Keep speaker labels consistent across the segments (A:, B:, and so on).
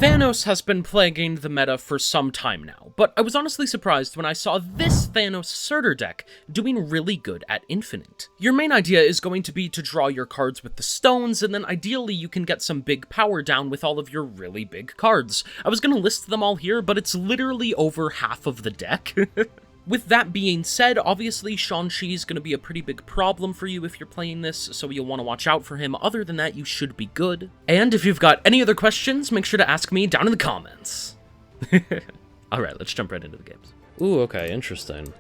A: Thanos has been plaguing the meta for some time now, but I was honestly surprised when I saw this Thanos Surtur deck doing really good at Infinite. Your main idea is going to be to draw your cards with the stones, and then ideally you can get some big power down with all of your really big cards. I was going to list them all here, but it's literally over half of the deck. With that being said, obviously Shang Chi is going to be a pretty big problem for you if you're playing this, so you'll want to watch out for him. Other than that, you should be good. And if you've got any other questions, make sure to ask me down in the comments. Alright, let's jump right into the games. Ooh, okay, interesting.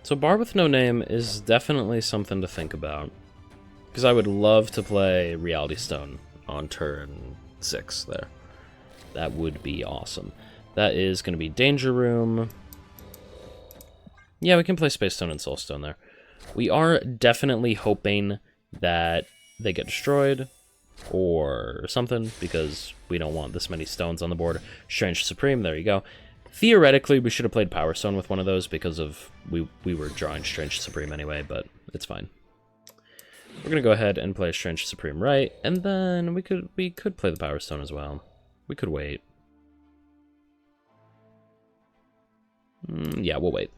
A: So Bar with No Name is definitely something to think about, because I would love to play Reality Stone on turn 6 there. That would be awesome. That is going to be Danger Room. Yeah, we can play Space Stone and Soul Stone there. We are definitely hoping that they get destroyed or something, because we don't want this many stones on the board. Strange Supreme, there you go. Theoretically, we should have played Power Stone with one of those because of we were drawing Strange Supreme anyway, but it's fine. We're going to go ahead and play Strange Supreme right, and then we could play the Power Stone as well. We could wait. Yeah, we'll wait.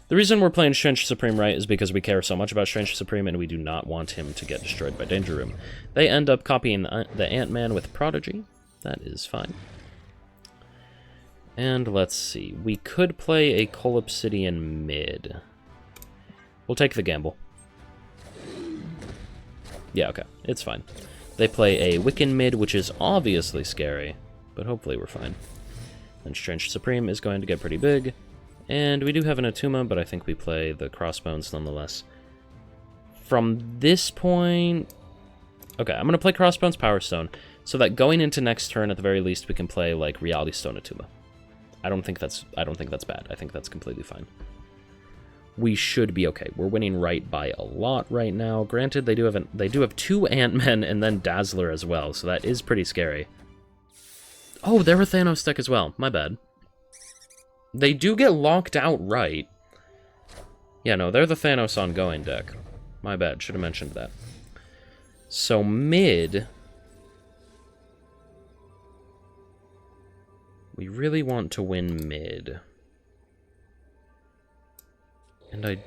A: The reason we're playing Strange Supreme right is because we care so much about Strange Supreme and we do not want him to get destroyed by Danger Room. They end up copying the Ant-Man with Prodigy. That is fine. And let's see. We could play a Colobsidian mid. We'll take the gamble. Yeah, okay. It's fine. They play a Wiccan mid, which is obviously scary, but hopefully we're fine. And Strange Supreme is going to get pretty big. And we do have an Atuma, but I think we play the Crossbones nonetheless. From this point... Okay, I'm going to play Crossbones Power Stone, so that going into next turn, at the very least, we can play, like, Reality Stone Atuma. I don't think that's bad. I think that's completely fine. We should be okay. We're winning right by a lot right now. Granted, they do have two Ant-Men and then Dazzler as well, so that is pretty scary. Oh, they're a Thanos deck as well. My bad. They do get locked out right. Yeah, no, they're the Thanos ongoing deck. My bad, should have mentioned that. So mid... We really want to win mid. And I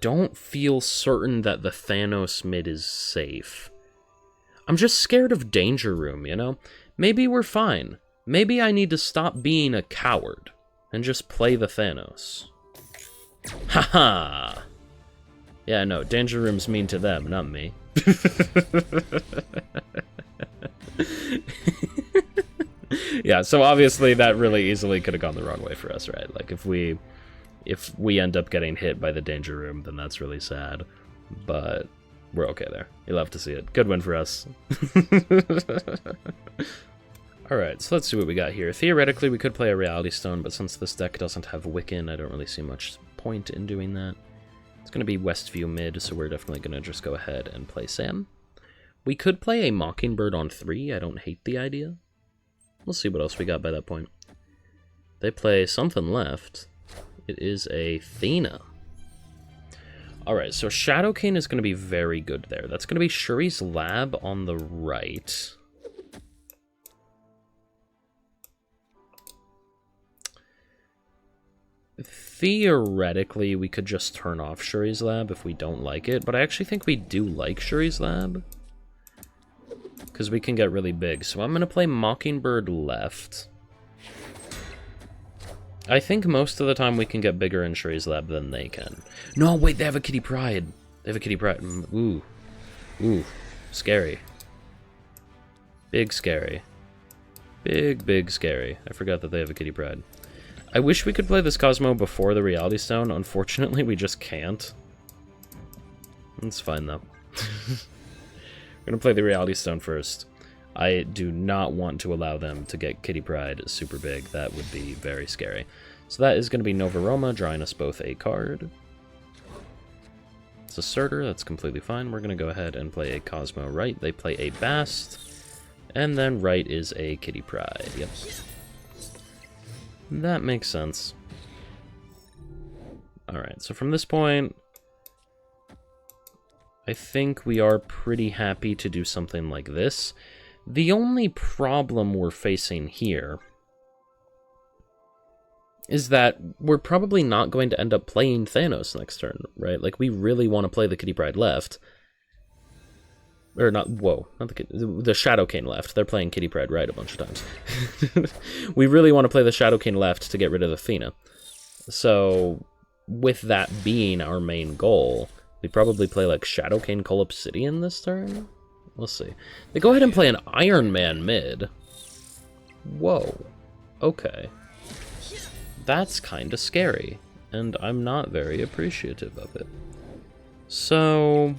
A: don't feel certain that the Thanos mid is safe. I'm just scared of Danger Room, you know? Maybe we're fine. Maybe I need to stop being a coward and just play the Thanos. Haha! Yeah, no, Danger Room's mean to them, not me. Yeah, so obviously that really easily could have gone the wrong way for us, right? Like, if we end up getting hit by the Danger Room, then that's really sad. But we're okay there. You'll have to see it. Good win for us. Alright, so let's see what we got here. Theoretically, we could play a Reality Stone, but since this deck doesn't have Wiccan, I don't really see much point in doing that. It's going to be Westview mid, so we're definitely going to just go ahead and play Sam. We could play a Mockingbird on 3. I don't hate the idea. We'll see what else we got by that point. They play something left. It is a Thena. Alright, so Shadowking is going to be very good there. That's going to be Shuri's Lab on the right. Theoretically, we could just turn off Shuri's Lab if we don't like it, but I actually think we do like Shuri's Lab, because we can get really big. So I'm going to play Mockingbird left. I think most of the time we can get bigger in Shuri's Lab than they can. No, wait, they have a Kitty Pryde. They have a Kitty Pryde. Ooh. Ooh. Scary. Big scary. Big, big scary. I forgot that they have a Kitty Pryde. I wish we could play this Cosmo before the Reality Stone. Unfortunately, we just can't. It's fine, though. We're going to play the Reality Stone first. I do not want to allow them to get Kitty Pryde super big. That would be very scary. So that is going to be Nova Roma, drawing us both a card. It's a Surtur, that's completely fine. We're going to go ahead and play a Cosmo right. They play a Bast. And then right is a Kitty Pryde. Yep. That makes sense. Alright, so from this point, I think we are pretty happy to do something like this. The only problem we're facing here is that we're probably not going to end up playing Thanos next turn, right? Like, we really want to play the Kitty Pryde left. Or not, whoa, not the Shadow Cane left. They're playing Kitty Pryde right a bunch of times. We really want to play the Shadow Cane left to get rid of Athena. So, with that being our main goal, we probably play, like, Shadow Cane Cole Obsidian this turn? We'll see. They go ahead and play an Iron Man mid. Whoa. Okay. That's kind of scary, and I'm not very appreciative of it. So,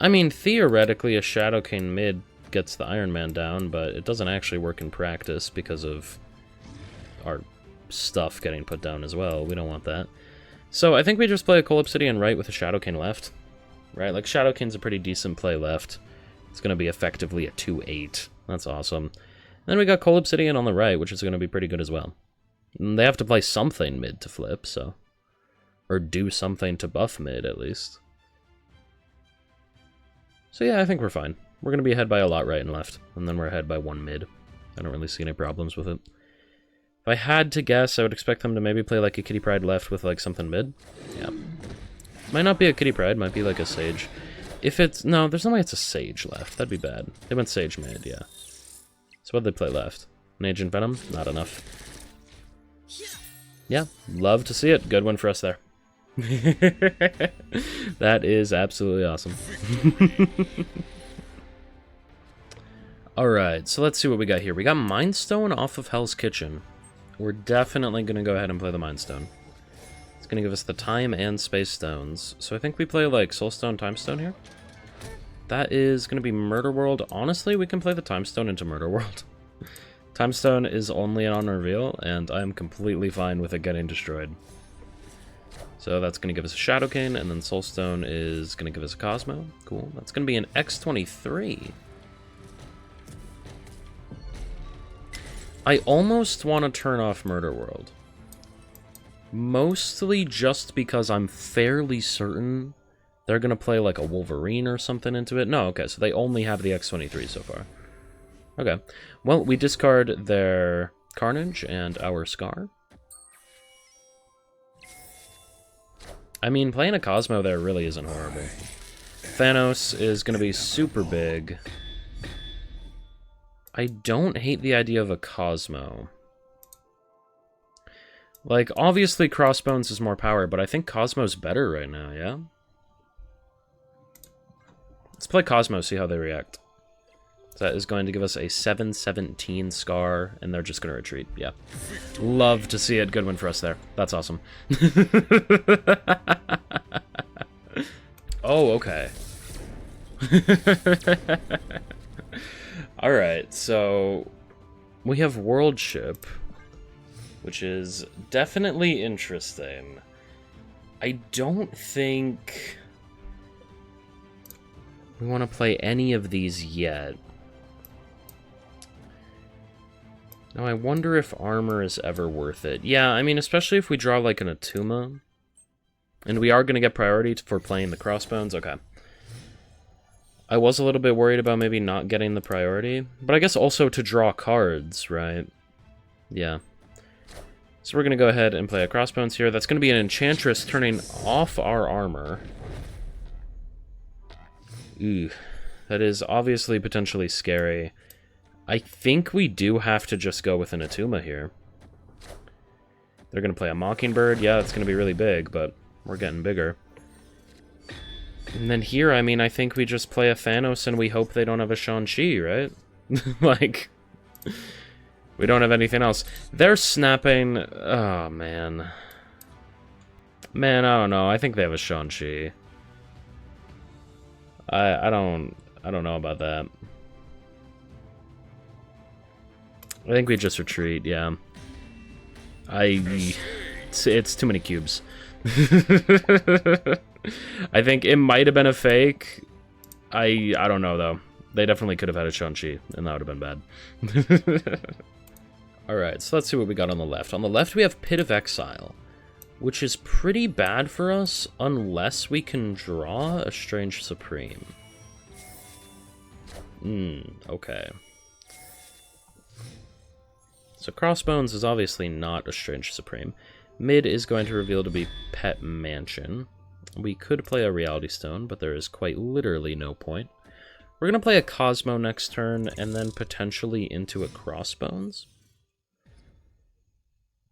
A: I mean, theoretically, a Shadow Cane mid gets the Iron Man down, but it doesn't actually work in practice because of our stuff getting put down as well. We don't want that. So I think we just play a Cole Obsidian right with a Shadow Cane left, right? Like, Shadow Cane's a pretty decent play left. It's going to be effectively a 2-8. That's awesome. Then we got Cole Obsidian on the right, which is going to be pretty good as well. And they have to play something mid to flip, so... Or do something to buff mid, at least. So yeah, I think we're fine. We're going to be ahead by a lot right and left, and then we're ahead by 1 mid. I don't really see any problems with it. If I had to guess, I would expect them to maybe play like a Kitty Pryde left with like something mid. Yeah. Might not be a Kitty Pryde, might be like a Sage. If it's... No, there's no way it's a Sage left. That'd be bad. They went Sage mid, yeah. So what'd they play left? An Agent Venom? Not enough. Yeah, love to see it. Good one for us there. That is absolutely awesome. Alright, so let's see what we got here. We got Mind Stone off of Hell's Kitchen. We're definitely going to go ahead and play the Mind Stone. It's going to give us the Time and Space Stones. So I think we play like Soul Stone, Time Stone here. That is going to be Murder World. Honestly, we can play the Time Stone into Murder World. Time Stone is only on reveal, and I'm completely fine with it getting destroyed. So that's going to give us a Shadow Cane, and then Soul Stone is going to give us a Cosmo. Cool. That's going to be an X-23. I almost want to turn off Murder World. Mostly just because I'm fairly certain they're going to play like a Wolverine or something into it. No, okay, so they only have the X-23 so far. Okay. Well, we discard their Carnage and our Scar. I mean, playing a Cosmo there really isn't horrible. Thanos is going to be super big. I don't hate the idea of a Cosmo. Like, obviously Crossbones is more power, but I think Cosmo's better right now, yeah? Let's play Cosmo, see how they react. That is going to give us a 7/17 Scar, and they're just going to retreat, yeah. Love to see it. Good one for us there. That's awesome. Oh, okay. Alright, so we have World Ship, which is definitely interesting. I don't think we want to play any of these yet. Now, I wonder if armor is ever worth it. Yeah, I mean, especially if we draw like an Atuma. And we are going to get priority for playing the Crossbones. Okay. I was a little bit worried about maybe not getting the priority. But I guess also to draw cards, right? Yeah. So we're going to go ahead and play a Crossbones here. That's going to be an Enchantress turning off our armor. Ooh. That is obviously potentially scary. I think we do have to just go with an Atuma here. They're going to play a Mockingbird. Yeah, it's going to be really big, but we're getting bigger. And then here, I mean, I think we just play a Thanos and we hope they don't have a Shang Chi, right? Like, we don't have anything else. They're snapping... Oh, man. Man, I don't know. I think they have a Shang Chi. I don't know about that. I think we just retreat, yeah. It's too many cubes. I think it might have been a fake. I don't know, though. They definitely could have had a Shang Chi, and that would have been bad. Alright, so let's see what we got on the left. On the left, we have Pit of Exile, which is pretty bad for us unless we can draw a Strange Supreme. Okay. So Crossbones is obviously not a Strange Supreme. Mid is going to reveal to be Pet Mansion. We could play a Reality Stone, but there is quite literally no point. We're going to play a Cosmo next turn, and then potentially into a Crossbones.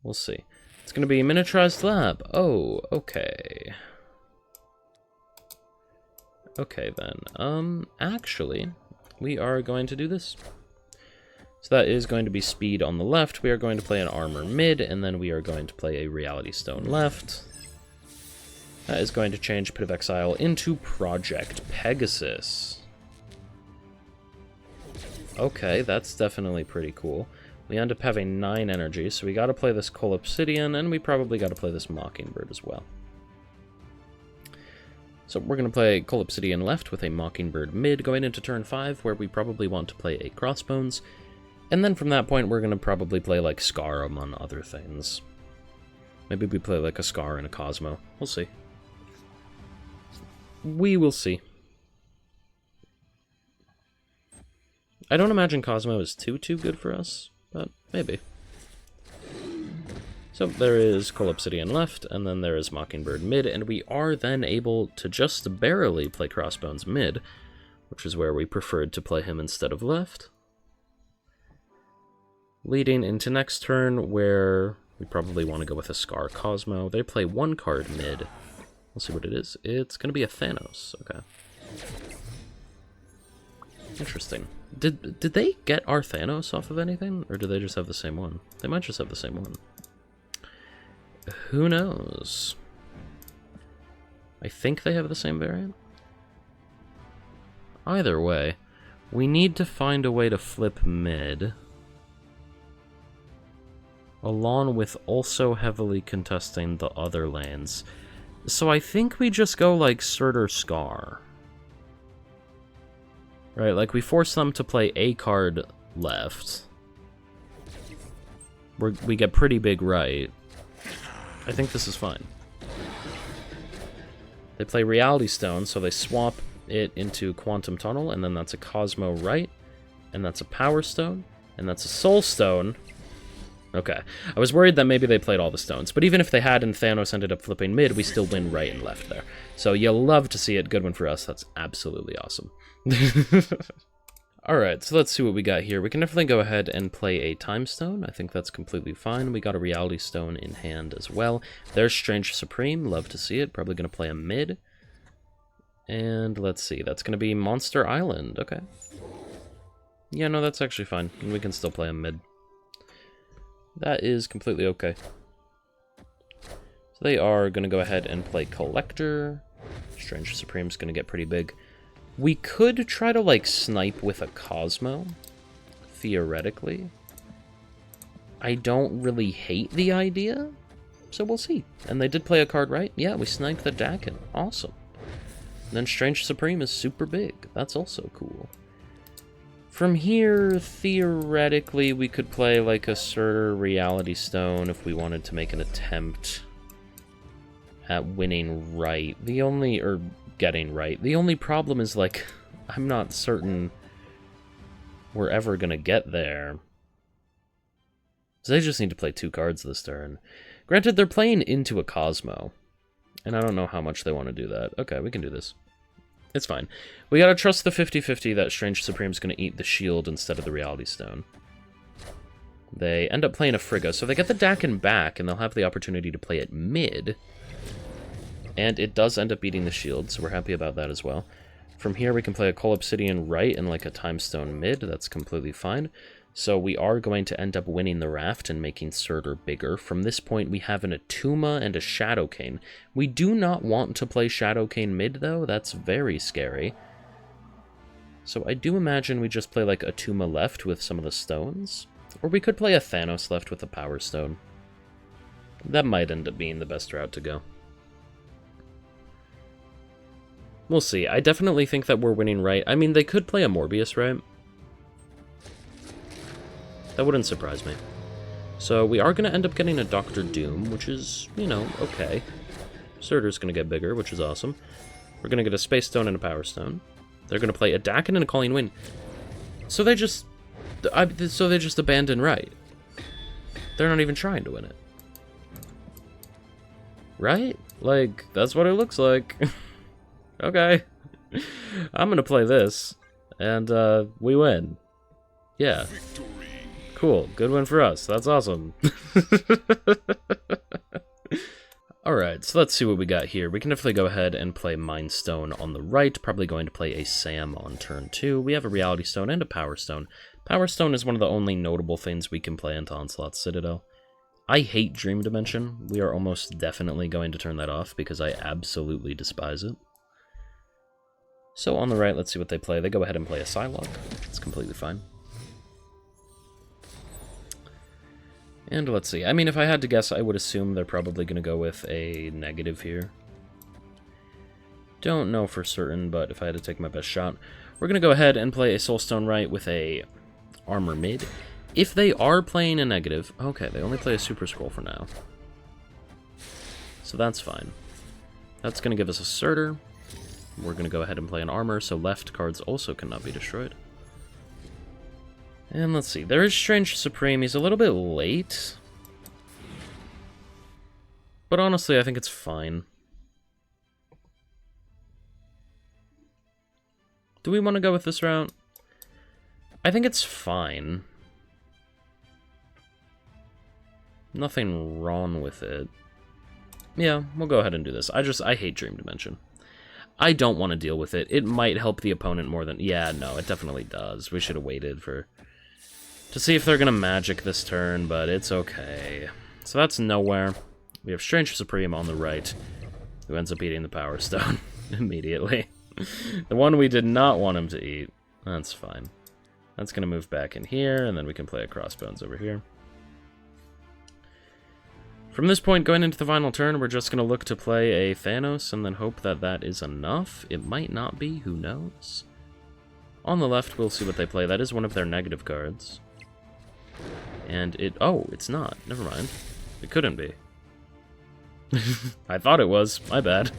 A: We'll see. It's going to be Miniaturized Lab. Oh, okay. Okay, then. Actually, we are going to do this. So that is going to be Speed on the left. We are going to play an Armor mid, and then we are going to play a Reality Stone left. That is going to change Pit of Exile into Project Pegasus. Okay, that's definitely pretty cool. We end up having 9 energy, so we gotta play this Coal Obsidian, and we probably gotta play this Mockingbird as well. So we're gonna play Coal Obsidian left with a Mockingbird mid, going into turn 5, where we probably want to play a Crossbones. And then from that point, we're gonna probably play, like, Scar among other things. Maybe we play, like, a Scar and a Cosmo. We'll see. We will see. I don't imagine Cosmo is too good for us, but maybe. So there is Coal Obsidian left, and then there is Mockingbird mid, and we are then able to just barely play Crossbones mid, which is where we preferred to play him instead of left. Leading into next turn, where we probably want to go with a Scar Cosmo. They play 1 card mid. We'll see what it is. It's going to be a Thanos. Okay. Interesting. Did they get our Thanos off of anything? Or do they just have the same one? They might just have the same one. Who knows? I think they have the same variant. Either way, we need to find a way to flip mid, along with also heavily contesting the other lanes. So I think we just go like Surtur Scar. Right, like we force them to play a card left. We get pretty big right. I think this is fine. They play Reality Stone, so they swap it into Quantum Tunnel, and then that's a Cosmo right, and that's a Power Stone, and that's a Soul Stone. Okay, I was worried that maybe they played all the stones, but even if they had and Thanos ended up flipping mid, we still win right and left there. So you'll love to see it. Good one for us. That's absolutely awesome. Alright, so let's see what we got here. We can definitely go ahead and play a Time Stone. I think that's completely fine. We got a Reality Stone in hand as well. There's Strange Supreme. Love to see it. Probably going to play a mid. And let's see. That's going to be Monster Island. Okay. Yeah, no, that's actually fine. And we can still play a mid. That is completely okay. So they are going to go ahead and play Collector. Strange Supreme's going to get pretty big. We could try to, like, snipe with a Cosmo, theoretically. I don't really hate the idea, so we'll see. And they did play a card right. Yeah, we sniped the Dakin. Awesome. And then Strange Supreme is super big. That's also cool. From here, theoretically, we could play, like, a Surtur Reality Stone if we wanted to make an attempt at winning right. Getting right. The only problem is, like, I'm not certain we're ever gonna get there. So they just need to play 2 cards this turn. Granted, they're playing into a Cosmo, and I don't know how much they want to do that. Okay, we can do this. It's fine. We gotta trust the 50-50 that Strange Supreme's gonna eat the shield instead of the Reality Stone. They end up playing a Frigga, so they get the Dakin back, and they'll have the opportunity to play it mid. And it does end up beating the shield, so we're happy about that as well. From here, we can play a Coal Obsidian right and like a Time Stone mid. That's completely fine. So we are going to end up winning the raft and making Surtur bigger. From this point, we have an Attuma and a Shadowcane. We do not want to play Shadowcane mid, though. That's very scary. So I do imagine we just play like Attuma left with some of the stones. Or we could play a Thanos left with a Power Stone. That might end up being the best route to go. We'll see. I definitely think that we're winning right. I mean, they could play a Morbius, right? That wouldn't surprise me. So we are going to end up getting a Doctor Doom, which is, you know, okay. Surtur's going to get bigger, which is awesome. We're going to get a Space Stone and a Power Stone. They're going to play a Dakin and a Calling Wind. So they just... so they just abandon right. They're not even trying to win it. Right? Like, that's what it looks like. Okay. I'm gonna play this. And, we win. Yeah. Cool. Good win for us. That's awesome. Alright, so let's see what we got here. We can definitely go ahead and play Mind Stone on the right. Probably going to play a Sam on turn 2. We have a Reality Stone and a Power Stone. Power Stone is one of the only notable things we can play into Onslaught's Citadel. I hate Dream Dimension. We are almost definitely going to turn that off because I absolutely despise it. So on the right, let's see what they play. They go ahead and play a Psylocke. It's completely fine. And let's see. I mean, if I had to guess, I would assume they're probably going to go with a negative here. Don't know for certain, but if I had to take my best shot, we're going to go ahead and play a Soulstone right with a Armor mid. If they are playing a negative... Okay, they only play a Super Scroll for now. So that's fine. That's going to give us a Surtur. We're going to go ahead and play an Armor, so left cards also cannot be destroyed. And let's see, there is Strange Supreme. He's a little bit late. But honestly, I think it's fine. Do we want to go with this route? I think it's fine. Nothing wrong with it. Yeah, we'll go ahead and do this. I hate Dream Dimension. I don't want to deal with it. It might help the opponent more than... Yeah, no, it definitely does. We should have waited to see if they're going to magic this turn, but it's okay. So that's nowhere. We have Strange Supreme on the right, who ends up eating the Power Stone immediately. The one we did not want him to eat. That's fine. That's going to move back in here, and then we can play a Crossbones over here. From this point, going into the final turn, we're just going to look to play a Thanos, and then hope that that is enough. It might not be, who knows? On the left, we'll see what they play. That is one of their negative cards. And it... Oh, it's not. Never mind. It couldn't be. I thought it was. My bad.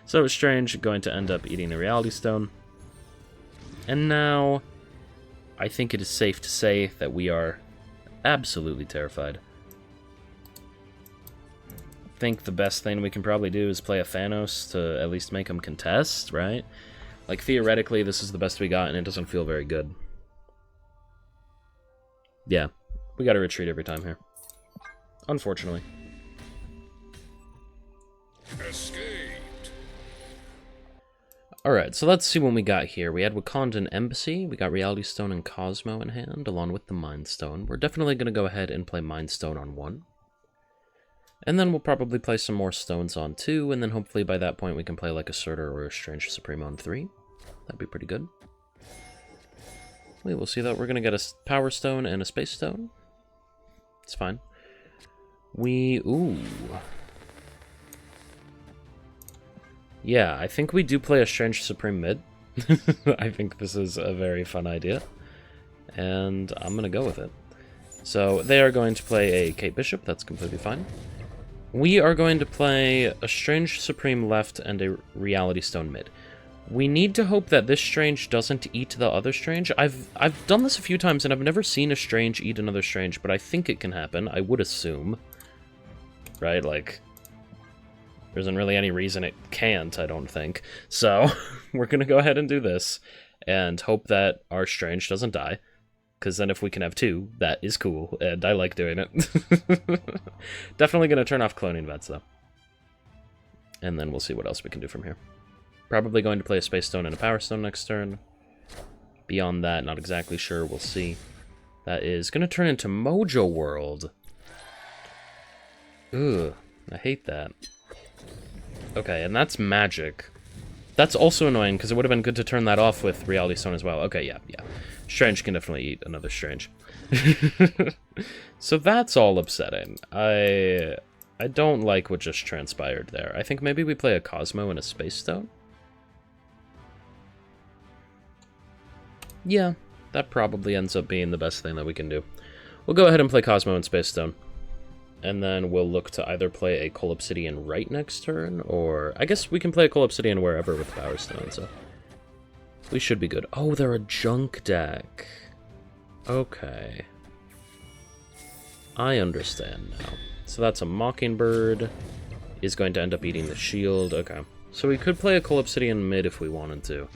A: So Strange going to end up eating the Reality Stone. And now, I think it is safe to say that we are absolutely terrified. I think the best thing we can probably do is play a Thanos to at least make him contest, right? Like, theoretically, this is the best we got, and it doesn't feel very good. Yeah, we gotta retreat every time here. Unfortunately.
B: Escaped.
A: Alright, so let's see what we got here. We had Wakandan Embassy, we got Reality Stone and Cosmo in hand, along with the Mind Stone. We're definitely gonna go ahead and play Mind Stone on 1. And then we'll probably play some more stones on 2, and then hopefully by that point we can play like a Surtur or a Strange Supreme on 3. That'd be pretty good. We will see that we're going to get a Power Stone and a Space Stone. It's fine. Ooh. Yeah, I think we do play a Strange Supreme mid. I think this is a very fun idea. And I'm going to go with it. So they are going to play a Kate Bishop. That's completely fine. We are going to play a Strange Supreme left and a Reality Stone mid. We need to hope that this Strange doesn't eat the other Strange. I've done this a few times, and I've never seen a Strange eat another Strange, but I think it can happen. I would assume. Right? Like, there isn't really any reason it can't, I don't think. So, we're going to go ahead and do this, and hope that our Strange doesn't die. Because then if we can have 2, that is cool, and I like doing it. Definitely going to turn off cloning vets, though. And then we'll see what else we can do from here. Probably going to play a Space Stone and a Power Stone next turn. Beyond that, not exactly sure. We'll see. That is going to turn into Mojo World. Ugh, I hate that. Okay, and that's magic. That's also annoying, because it would have been good to turn that off with Reality Stone as well. Okay, yeah. Strange can definitely eat another Strange. So that's all upsetting. I don't like what just transpired there. I think maybe we play a Cosmo and a Space Stone? Yeah, that probably ends up being the best thing that we can do. We'll go ahead and play Cosmo and Space Stone. And then we'll look to either play a Coal Obsidian right next turn, or... I guess we can play a Coal Obsidian wherever with Power Stone, so... We should be good. Oh, they're a junk deck. Okay. I understand now. So that's a Mockingbird. Is going to end up eating the shield. Okay. So we could play a Coal Obsidian mid if we wanted to.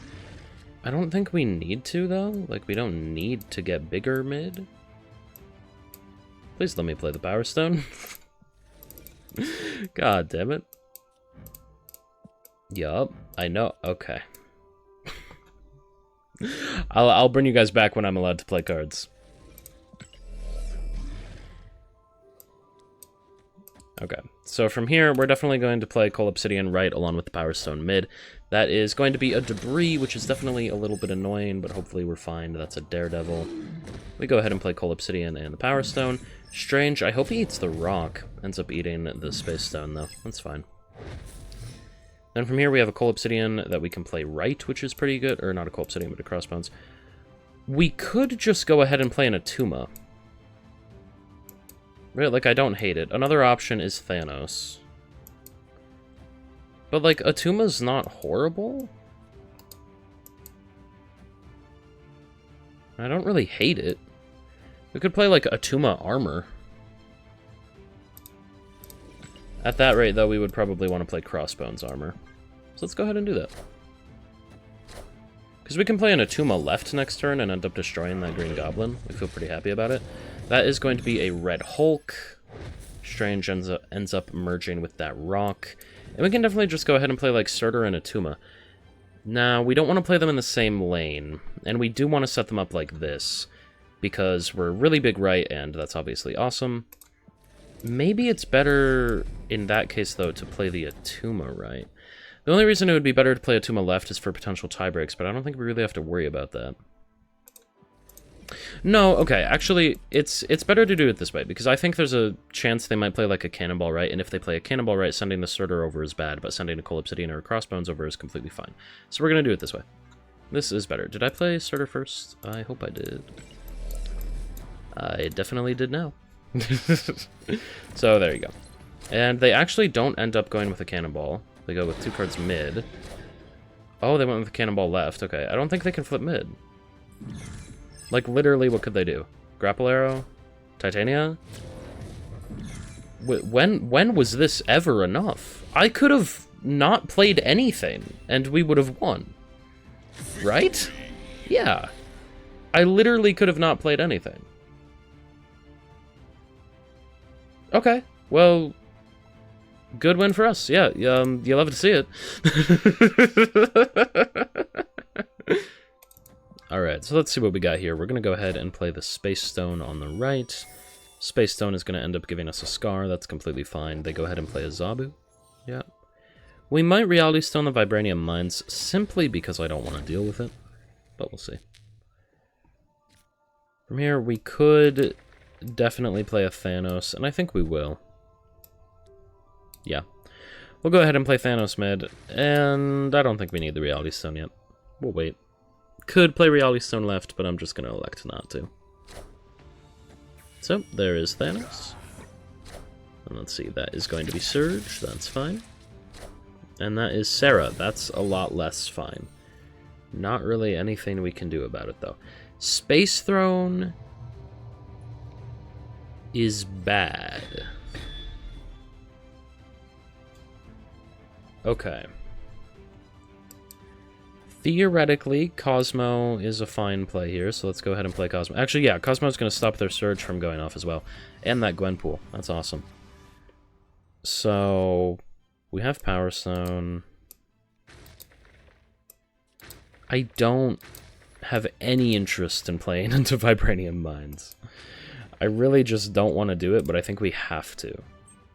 A: I don't think we need to, though. Like, we don't need to get bigger mid. Please let me play the Power Stone. God damn it. Yup, I know. Okay. I'll bring you guys back when I'm allowed to play cards. Okay, so from here, we're definitely going to play Coal Obsidian right along with the Power Stone mid. That is going to be a Debris, which is definitely a little bit annoying, but hopefully we're fine. That's a Daredevil. We go ahead and play Coal Obsidian and the Power Stone. Strange, I hope he eats the rock. Ends up eating the Space Stone, though. That's fine. Then from here, we have a Coal Obsidian that we can play right, which is pretty good. Or not a Coal Obsidian, but a Crossbones. We could just go ahead and play an Atuma. Right, like, I don't hate it. Another option is Thanos. But, like, Atuma's not horrible. I don't really hate it. We could play, like, Atuma Armor. At that rate, though, we would probably want to play Crossbones Armor. So let's go ahead and do that. Because we can play an Atuma left next turn and end up destroying that Green Goblin. We feel pretty happy about it. That is going to be a Red Hulk. Strange ends up merging with that rock. And we can definitely just go ahead and play like Surtur and Atuma. Now, we don't want to play them in the same lane. And we do want to set them up like this. Because we're really big right, and that's obviously awesome. Maybe it's better in that case, though, to play the Atuma right. The only reason it would be better to play Atuma left is for potential tiebreaks, but I don't think we really have to worry about that. No, okay, actually, it's better to do it this way, because I think there's a chance they might play like a Cannonball right, and if they play a Cannonball right, sending the Surtur over is bad, but sending a Coal Obsidian or a Crossbones over is completely fine. So we're going to do it this way. This is better. Did I play Surtur first? I hope I did. I definitely did now. So there you go. And they actually don't end up going with a Cannonball. They go with 2 cards mid. Oh, they went with a Cannonball left. Okay, I don't think they can flip mid. Like, literally, what could they do? Grapple Arrow? Titania? When was this ever enough? I could have not played anything, and we would have won. Right? Yeah. I literally could have not played anything. Okay, well, good win for us. Yeah, you love to see it. Alright, so let's see what we got here. We're going to go ahead and play the Space Stone on the right. Space Stone is going to end up giving us a Scar. That's completely fine. They go ahead and play a Zabu. Yeah. We might Reality Stone the Vibranium Mines simply because I don't want to deal with it. But we'll see. From here, we could definitely play a Thanos, and I think we will. Yeah. We'll go ahead and play Thanos mid, and I don't think we need the Reality Stone yet. We'll wait. Could play Reality Stone left, but I'm just going to elect not to. So, there is Thanos. And let's see, that is going to be Surge, that's fine. And that is Sarah, that's a lot less fine. Not really anything we can do about it, though. Space Throne is bad. Okay. Theoretically, Cosmo is a fine play here, so let's go ahead and play Cosmo. Actually, yeah, Cosmo's going to stop their Surge from going off as well. And that Gwenpool. That's awesome. So, we have Power Stone. I don't have any interest in playing into Vibranium Mines. I really just don't want to do it, but I think we have to,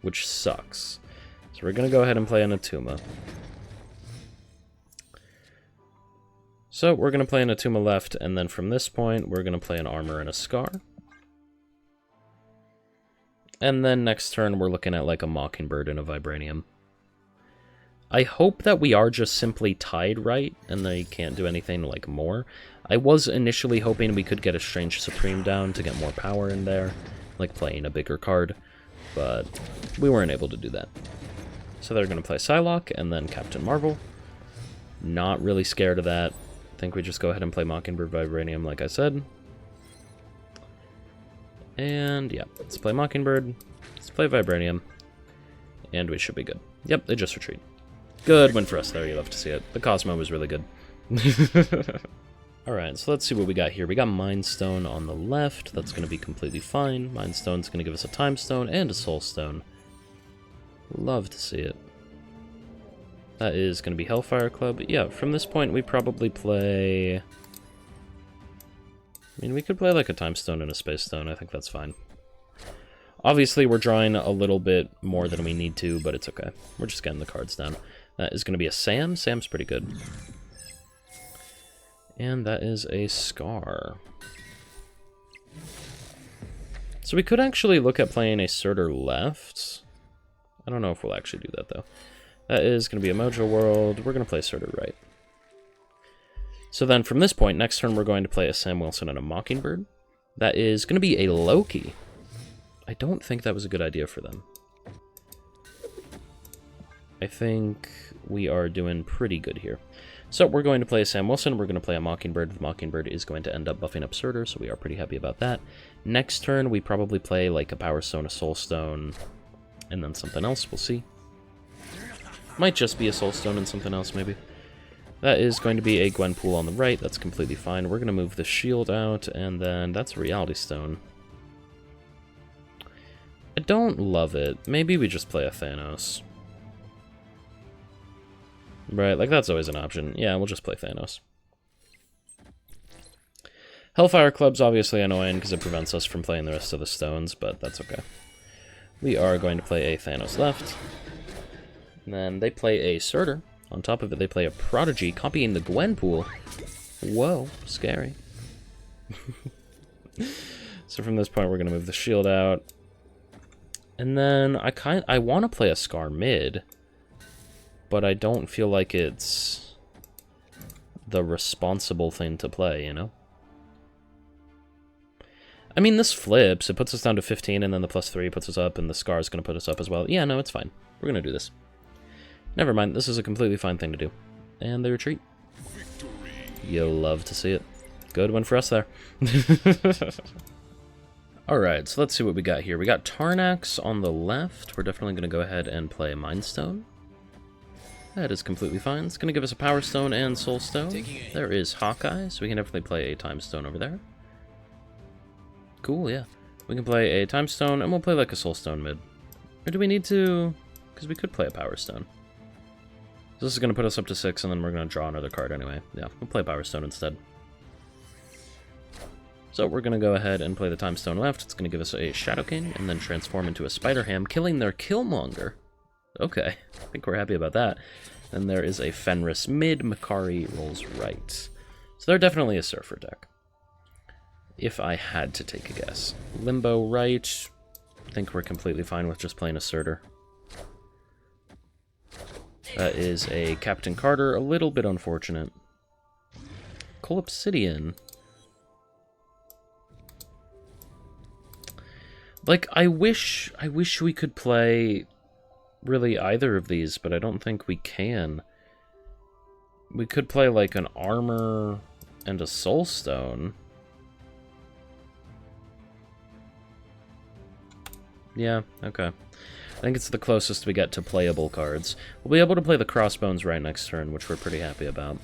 A: which sucks. So we're going to go ahead and play an Atuma. So we're going to play an Atuma left, and then from this point, we're going to play an Armor and a Scar. And then next turn, we're looking at like a Mockingbird and a Vibranium. I hope that we are just simply tied right, and they can't do anything like more. I was initially hoping we could get a Strange Supreme down to get more power in there, like playing a bigger card, but we weren't able to do that. So they're going to play Psylocke, and then Captain Marvel. Not really scared of that. I think we just go ahead and play Mockingbird Vibranium like I said. And yeah, let's play Mockingbird, let's play Vibranium, and we should be good. Yep, they just retreat. Good win for us there, you love to see it. The Cosmo was really good. Alright, so let's see what we got here. We got Mind Stone on the left, that's going to be completely fine. Mind Stone's going to give us a Time Stone and a Soul Stone. Love to see it. That is going to be Hellfire Club. Yeah, from this point we probably play... I mean, we could play like a Time Stone and a Space Stone, I think that's fine. Obviously, we're drawing a little bit more than we need to, but it's okay. We're just getting the cards down. That is going to be a Sam. Sam's pretty good. And that is a Scar. So we could actually look at playing a Surtur left. I don't know if we'll actually do that, though. That is going to be a Mojo World. We're going to play Surtur right. So then from this point, next turn we're going to play a Sam Wilson and a Mockingbird. That is going to be a Loki. I don't think that was a good idea for them. I think we are doing pretty good here. So we're going to play a Sam Wilson, we're going to play a Mockingbird. The Mockingbird is going to end up buffing up Surtur, so we are pretty happy about that. Next turn, we probably play like a Power Stone, a Soul Stone, and then something else, we'll see. Might just be a Soul Stone and something else, maybe. That is going to be a Gwenpool on the right, that's completely fine. We're going to move the shield out, and then that's a Reality Stone. I don't love it. Maybe we just play a Thanos. Right, like that's always an option. Yeah, we'll just play Thanos. Hellfire Club's obviously annoying because it prevents us from playing the rest of the stones, but that's okay. We are going to play a Thanos left. And then they play a Surtur. On top of it, they play a Prodigy, copying the Gwenpool. Whoa, scary. So from this point, we're going to move the shield out. And then I want to play a Scar mid, but I don't feel like it's the responsible thing to play, you know? I mean, this flips. It puts us down to 15, and then the +3 puts us up, and the Scar is going to put us up as well. Yeah, no, it's fine. We're going to do this. Never mind, this is a completely fine thing to do. And they retreat. Victory. You'll love to see it. Good one for us there. Alright, so let's see what we got here. We got Tarnax on the left. We're definitely going to go ahead and play Mind Stone. That is completely fine. It's going to give us a Power Stone and Soul Stone. There is Hawkeye, so we can definitely play a Time Stone over there. Cool, yeah. We can play a Time Stone, and we'll play like a Soul Stone mid. Or do we need to... Because we could play a Power Stone. So this is going to put us up to 6, and then we're going to draw another card anyway. Yeah, we'll play Power Stone instead. So we're going to go ahead and play the Time Stone left. It's going to give us a Shadow King, and then transform into a Spider-Ham, killing their Killmonger. Okay, I think we're happy about that. Then there is a Fenris mid, Makari rolls right. So they're definitely a Surfer deck. If I had to take a guess. Limbo right. I think we're completely fine with just playing a Surtur. That is a Captain Carter, a little bit unfortunate. Colobsidian. Like, I wish we could play really either of these, but I don't think we can. We could play like an Armor and a Soul Stone. Yeah, okay. I think it's the closest we get to playable cards. We'll be able to play the Crossbones right next turn, which we're pretty happy about.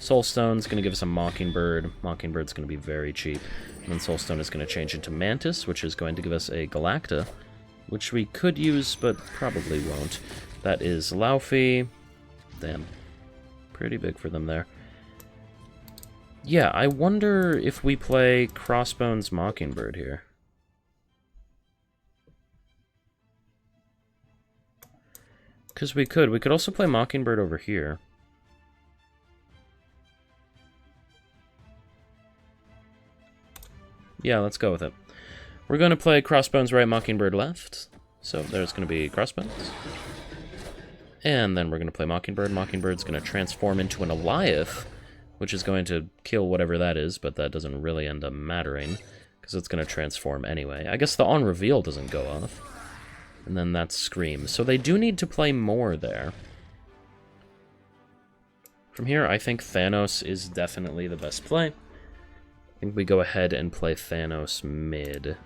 A: Soulstone's going to give us a Mockingbird. Mockingbird's going to be very cheap. And then Soulstone is going to change into Mantis, which is going to give us a Galacta, which we could use, but probably won't. That is Laufey. Damn. Pretty big for them there. Yeah, I wonder if we play Crossbones Mockingbird here. Because we could. We could also play Mockingbird over here. Yeah, let's go with it. We're going to play Crossbones right, Mockingbird left. So there's going to be Crossbones. And then we're going to play Mockingbird. Mockingbird's going to transform into an Eliath, which is going to kill whatever that is, but that doesn't really end up mattering, because it's going to transform anyway. I guess the on reveal doesn't go off. And then that's Scream. So they do need to play more there. From here, I think Thanos is definitely the best play. I think we go ahead and play Thanos mid.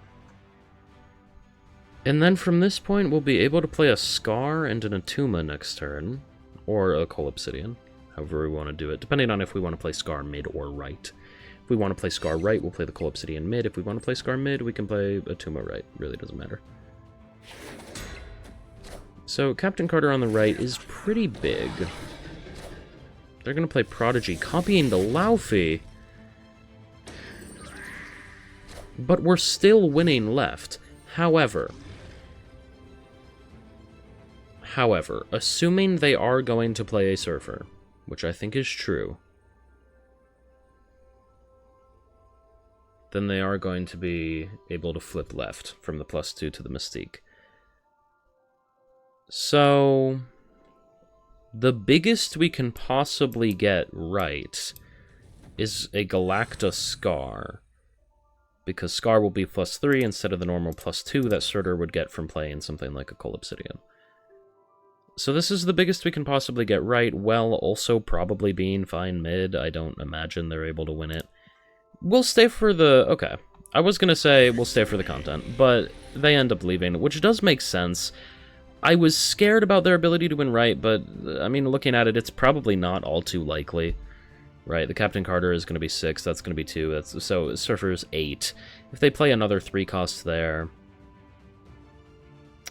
A: And then from this point, we'll be able to play a Scar and an Atuma next turn. Or a Colobsidian, however we want to do it, depending on if we want to play Scar mid or right. If we want to play Scar right, we'll play the Colobsidian mid. If we want to play Scar mid, we can play Atuma right. Really doesn't matter. So Captain Carter on the right is pretty big. They're going to play Prodigy, copying the Laufey. But we're still winning left. However, assuming they are going to play a Surfer, which I think is true, then they are going to be able to flip left from the +2 to the Mystique. So, the biggest we can possibly get right is a Galacta Scar, because Scar will be +3 instead of the normal +2 that Surtur would get from playing something like a Colobsidian. So this is the biggest we can possibly get right, while also probably being fine mid. I don't imagine they're able to win it. We'll stay for the... okay. I was going to say we'll stay for the content, but they end up leaving, which does make sense. I was scared about their ability to win right, but, I mean, looking at it, it's probably not all too likely. Right, the Captain Carter is going to be 6, that's going to be 2, so Surfer's 8. If they play another 3 cost there...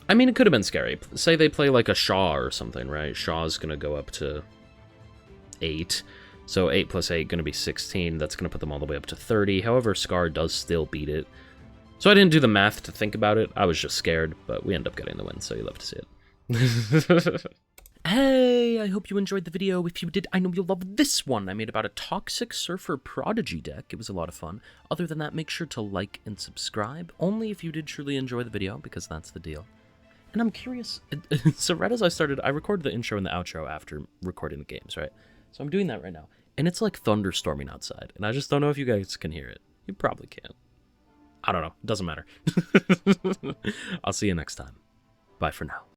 A: I mean, it could have been scary. Say they play like a Shaw or something, right? Shaw's going to go up to 8. So 8 plus 8 going to be 16. That's going to put them all the way up to 30. However, Scar does still beat it. So I didn't do the math to think about it. I was just scared, but we end up getting the win, so you love to see it. Hey, I hope you enjoyed the video. If you did, I know you'll love this one. I made about a Toxic Surfer Prodigy deck. It was a lot of fun. Other than that, make sure to like and subscribe. Only if you did truly enjoy the video, because that's the deal. And I'm curious, so right as I started, I recorded the intro and the outro after recording the games, right? So I'm doing that right now. And it's like thunderstorming outside. And I just don't know if you guys can hear it. You probably can't. I don't know. It doesn't matter. I'll see you next time. Bye for now.